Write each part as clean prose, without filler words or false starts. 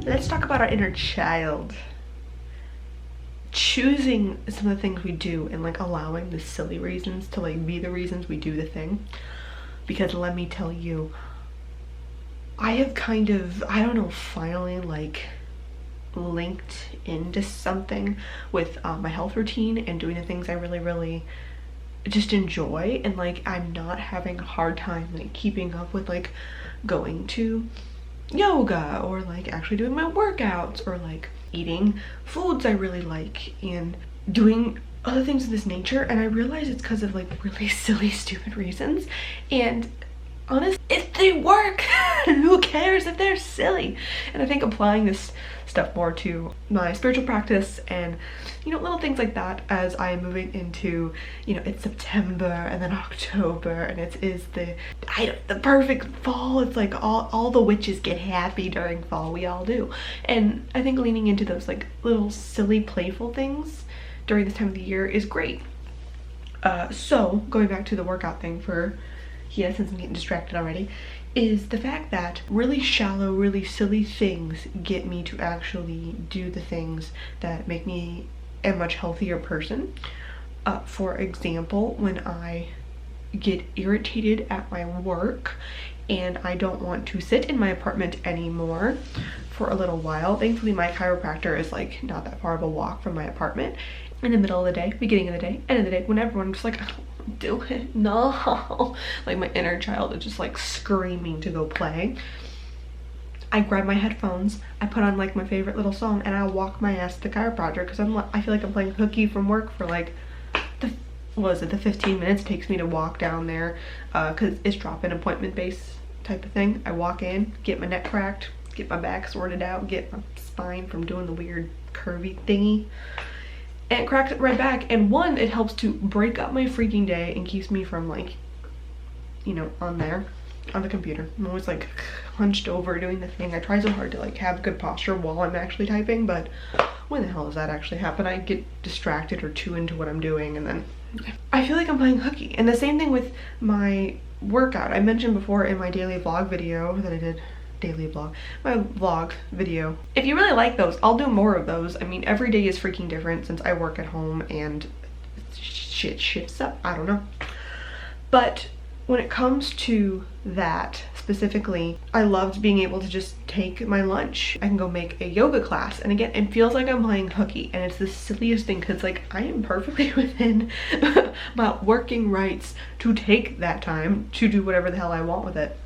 let's talk about our inner child. Choosing some of the things we do and like allowing the silly reasons to like be the reasons we do the thing. Because let me tell you, I have kind of, I don't know, finally like linked into something with my health routine and doing the things I really just enjoy, and like I'm not having a hard time like keeping up with like going to yoga or like actually doing my workouts or like eating foods I really like and doing other things of this nature. And I realize it's because of like really silly stupid reasons, and honestly, if they work, who cares if they're silly? And I think applying this stuff more to my spiritual practice and, you know, little things like that as I am moving into, you know, it's September and then October, and it is the perfect fall. It's like all the witches get happy during fall. We all do. And I think leaning into those like little silly playful things during this time of the year is great. So going back to the workout thing for here, since I'm getting distracted already, is the fact that really shallow, really silly things get me to actually do the things that make me a much healthier person. For example, when I get irritated at my work and I don't want to sit in my apartment anymore for a little while. Thankfully, my chiropractor is like not that far of a walk from my apartment. In the middle of the day, beginning of the day, end of the day, whenever I'm just like, I don't want to do it, no. Like my inner child is just like screaming to go play. I grab my headphones, I put on like my favorite little song, and I walk my ass to the chiropractor because I feel like I'm playing hooky from work for like the 15 minutes it takes me to walk down there, because it's drop-in appointment based type of thing. I walk in, get my neck cracked, get my back sorted out, get my spine from doing the weird curvy thingy, and it cracks it right back. And one, it helps to break up my freaking day and keeps me from like, you know, on the computer. I'm always like hunched over doing the thing. I try so hard to like have good posture while I'm actually typing, but when the hell does that actually happen? I get distracted or too into what I'm doing, and then I feel like I'm playing hooky. And the same thing with my workout. I mentioned before in my daily vlog video that I did, my vlog video. If you really like those, I'll do more of those. I mean, every day is freaking different since I work at home and shit shifts up. I don't know. But when it comes to that specifically, I loved being able to just take my lunch. I can go make a yoga class, and again, it feels like I'm playing hooky, and it's the silliest thing because like I am perfectly within my working rights to take that time to do whatever the hell I want with it.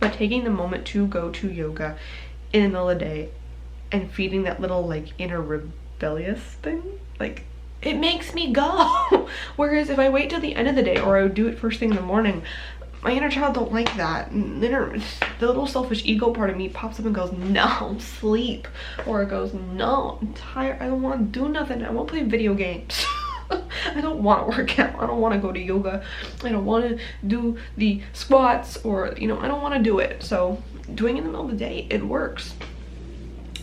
But taking the moment to go to yoga in the middle of the day and feeding that little like inner rebellious thing, like it makes me go. Whereas if I wait till the end of the day or I would do it first thing in the morning, my inner child don't like that. The little selfish ego part of me pops up and goes, no, sleep. Or it goes, no, I'm tired, I don't want to do nothing, I want to play video games. I don't want to work out, I don't want to go to yoga, I don't want to do the squats, or you know, I don't want to do it. So doing it in the middle of the day, it works.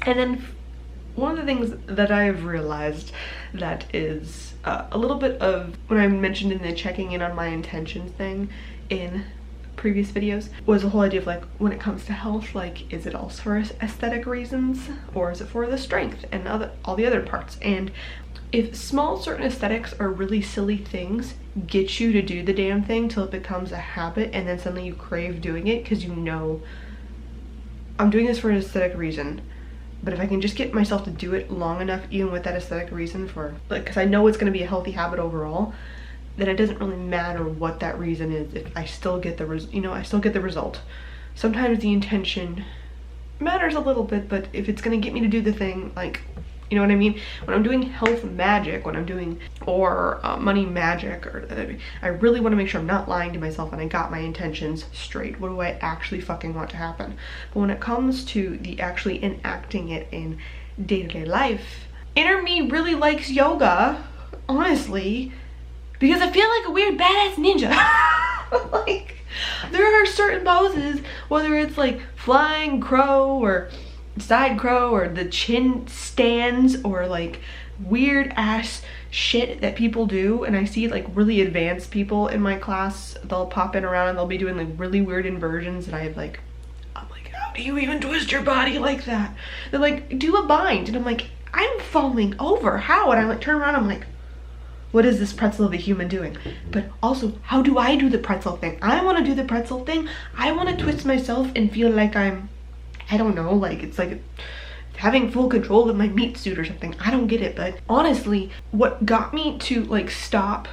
And then one of the things that I've realized that is a little bit of what I mentioned in the checking in on my intentions thing in previous videos was the whole idea of like, when it comes to health, like is it also for aesthetic reasons or is it for the strength and all the other parts? And if small certain aesthetics or really silly things get you to do the damn thing till it becomes a habit, and then suddenly you crave doing it because you know, I'm doing this for an aesthetic reason, but if I can just get myself to do it long enough, even with that aesthetic reason, for like, because I know it's going to be a healthy habit overall, then it doesn't really matter what that reason is if I still get the I still get the result. Sometimes the intention matters a little bit, but if it's going to get me to do the thing, like, you know what I mean? When I'm doing health magic, when I'm doing, or money magic, or I really want to make sure I'm not lying to myself and I got my intentions straight. What do I actually fucking want to happen? But when it comes to the actually enacting it in day-to-day life, inner me really likes yoga, honestly, because I feel like a weird badass ninja. Like, there are certain poses, whether it's like flying crow or side crow or the chin stands or like weird ass shit that people do, and I see like really advanced people in my class, they'll pop in around and they'll be doing like really weird inversions, and I'm like, how do you even twist your body like that? They're like, do a bind. And I'm like, I'm falling over. How? And I like turn around, I'm like, what is this pretzel of a human doing? But also, how do I do the pretzel thing? I want to do the pretzel thing. I want to twist myself and feel like I'm, I don't know, like it's like having full control of my meat suit or something. I don't get it. But honestly, what got me to like stop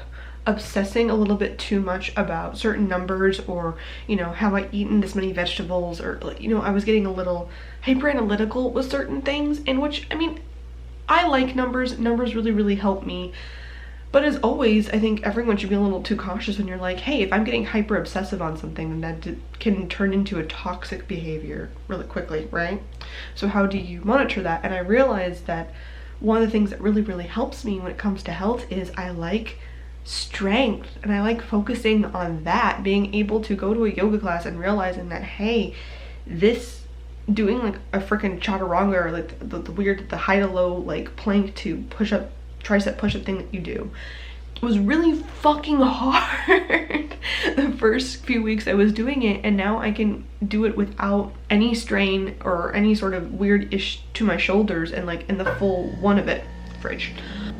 obsessing a little bit too much about certain numbers, or you know, have I eaten this many vegetables, or like, you know, I was getting a little hyper analytical with certain things, in which, I mean, I like numbers really help me. But as always, I think everyone should be a little too cautious when you're like, hey, if I'm getting hyper obsessive on something, then that can turn into a toxic behavior really quickly, right? So how do you monitor that? And I realized that one of the things that really helps me when it comes to health is I like strength, and I like focusing on that, being able to go to a yoga class and realizing that, hey, this doing like a freaking chaturanga, or like the weird, the high to low like plank to push up, tricep push-up thing that you do, was really fucking hard the first few weeks I was doing it, and now I can do it without any strain or any sort of weird ish to my shoulders, and like in the full one of it, fridge.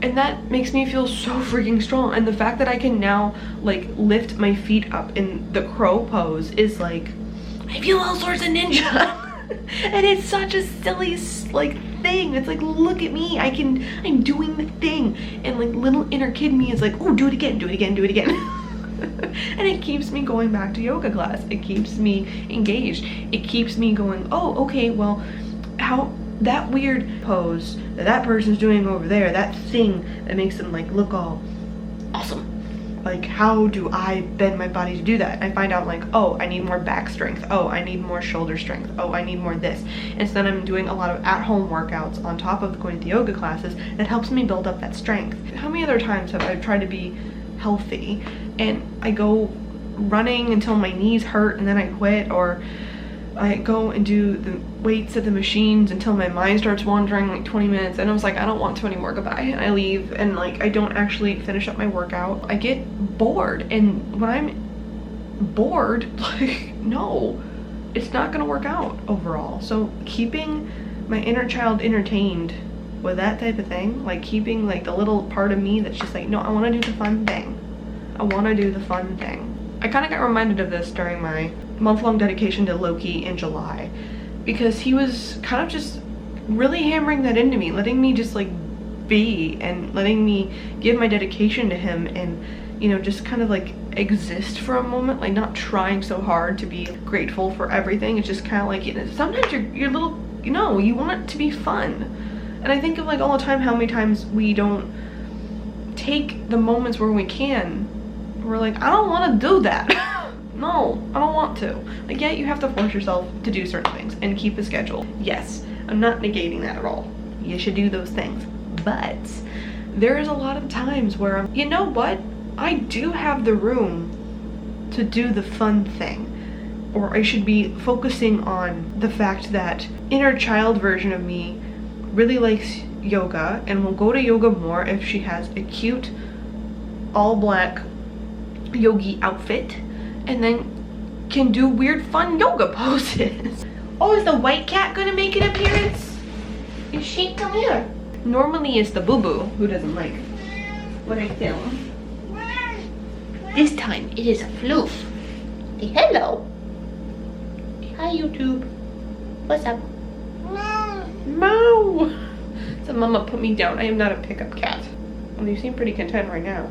And that makes me feel so freaking strong. And the fact that I can now like lift my feet up in the crow pose is like, I feel all sorts of ninja. And it's such a silly like thing. It's like, look at me, I'm doing the thing. And like little inner kid me is like, oh, do it again, do it again, do it again. And it keeps me going back to yoga class. It keeps me engaged. It keeps me going, oh, okay, well, how that weird pose that person's doing over there, that thing that makes them like look all awesome, like how do I bend my body to do that? I find out like, oh, I need more back strength, oh, I need more shoulder strength, oh, I need more this. And so then I'm doing a lot of at-home workouts on top of going to the yoga classes that helps me build up that strength. How many other times have I tried to be healthy and I go running until my knees hurt and then I quit, or I go and do the weights at the machines until my mind starts wandering like 20 minutes and I was like, I don't want to anymore, goodbye, and I leave, and like I don't actually finish up my workout. I get bored, and when I'm bored, like, no, it's not gonna work out overall. So keeping my inner child entertained with that type of thing, like keeping like the little part of me that's just like, no, I want to do the fun thing. I want to do the fun thing. I kind of got reminded of this during my month-long dedication to Loki in July, because he was kind of just really hammering that into me, letting me just like be and letting me give my dedication to him, and you know, just kind of like exist for a moment, like not trying so hard to be grateful for everything. It's just kind of like, you know, sometimes you're little, you know, you want it to be fun. And I think of like all the time how many times we don't take the moments where we can. We're like, I don't want to do that. No, I don't want to. Like, yeah, you have to force yourself to do certain things and keep a schedule. Yes, I'm not negating that at all. You should do those things. But there is a lot of times where I'm, you know what? I do have the room to do the fun thing. Or I should be focusing on the fact that inner child version of me really likes yoga and will go to yoga more if she has a cute all black yogi outfit, and then can do weird fun yoga poses. Oh, is the white cat gonna make an appearance? Is she? Come here. Normally it's the boo-boo who doesn't like what I film. This time it is a floof. Say hello. Hi, YouTube. What's up? Meow. So mama put me down. I am not a pickup cat. Well, you seem pretty content right now.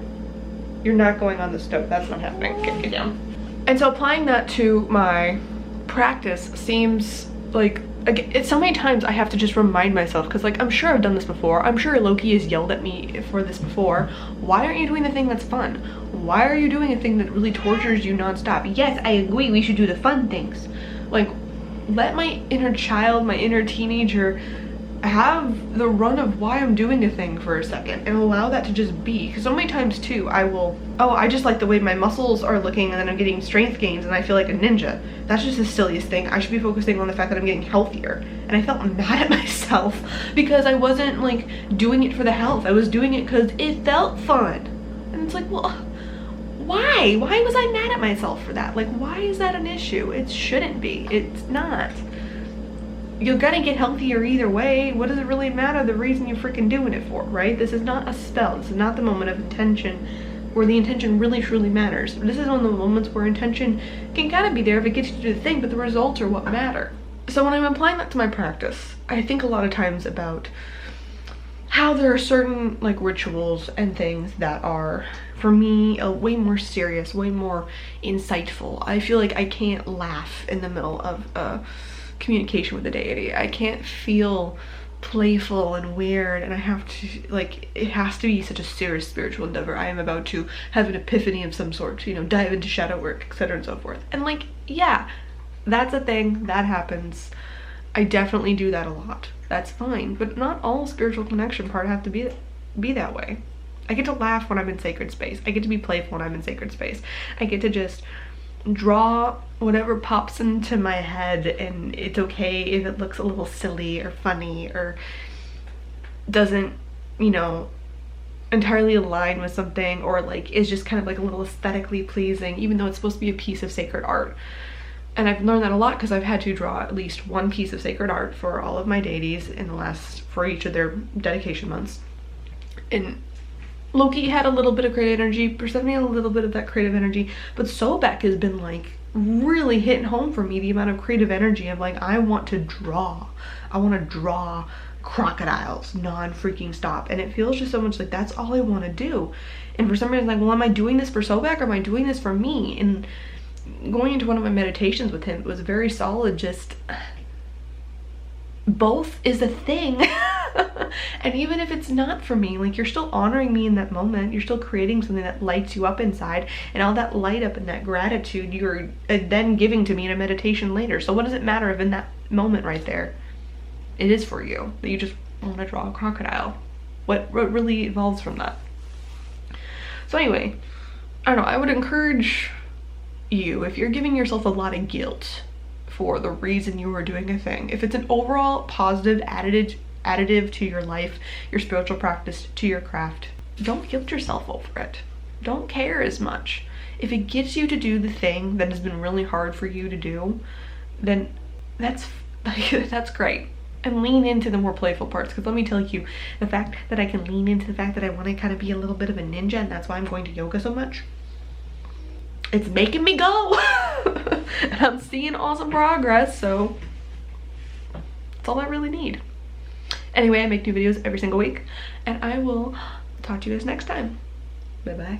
You're not going on the stove. That's not happening. Get down. And so applying that to my practice seems like, it's so many times I have to just remind myself, because like, I'm sure I've done this before. I'm sure Loki has yelled at me for this before. Why aren't you doing the thing that's fun? Why are you doing a thing that really tortures you nonstop? Yes, I agree, we should do the fun things. Like, let my inner child, my inner teenager have the run of why I'm doing a thing for a second, and allow that to just be. Because so many times too, I will, oh, I just like the way my muscles are looking, and then I'm getting strength gains and I feel like a ninja. That's just the silliest thing. I should be focusing on the fact that I'm getting healthier. And I felt mad at myself because I wasn't like doing it for the health. I was doing it because it felt fun. And it's like, well, why? Why was I mad at myself for that? Like, why is that an issue? It shouldn't be. It's not. you're gonna get healthier either way. What does it really matter the reason you're freaking doing it for, right? This is not a spell. This is not the moment of intention where the intention really truly matters. This is one of the moments where intention can kind of be there if it gets you to do the thing, but the results are what matter. So when I'm applying that to my practice, I think a lot of times about how there are certain like rituals and things that are, for me, way more serious, way more insightful. I feel like I can't laugh in the middle of communication with the deity. I can't feel playful and weird, and I have to, like, it has to be such a serious spiritual endeavor. I am about to have an epiphany of some sort, you know, dive into shadow work, etc. and so forth. And like, yeah, that's a thing that happens. I definitely do that a lot. That's fine, but not all spiritual connection part have to be that way. I get to laugh when I'm in sacred space. I get to be playful when I'm in sacred space. I get to just draw whatever pops into my head, and it's okay if it looks a little silly or funny or doesn't, you know, entirely align with something, or like is just kind of like a little aesthetically pleasing, even though it's supposed to be a piece of sacred art. And I've learned that a lot because I've had to draw at least one piece of sacred art for all of my deities for each of their dedication months. And Loki had a little bit of creative energy, Persephone had a little bit of that creative energy, but Sobek has been like really hitting home for me, the amount of creative energy of like, I want to draw crocodiles non-freaking stop, and it feels just so much like that's all I want to do. And for some reason, like, well, am I doing this for Sobek or am I doing this for me? And going into one of my meditations with him, it was very solid, just both is a thing. And even if it's not for me, like, you're still honoring me in that moment. You're still creating something that lights you up inside, and all that light up and that gratitude you're then giving to me in a meditation later. So what does it matter if in that moment right there it is for you that you just want to draw a crocodile? What really evolves from that? So anyway, I don't know, I would encourage you, if you're giving yourself a lot of guilt for the reason you were doing a thing, if it's an overall positive additive to your life, your spiritual practice, to your craft, don't guilt yourself over it. Don't care as much. If it gets you to do the thing that has been really hard for you to do, then that's great. And lean into the more playful parts, because let me tell you, the fact that I can lean into the fact that I want to kind of be a little bit of a ninja, and that's why I'm going to yoga so much, it's making me go. And I'm seeing awesome progress, so that's all I really need. Anyway, I make new videos every single week, and I will talk to you guys next time. Bye bye.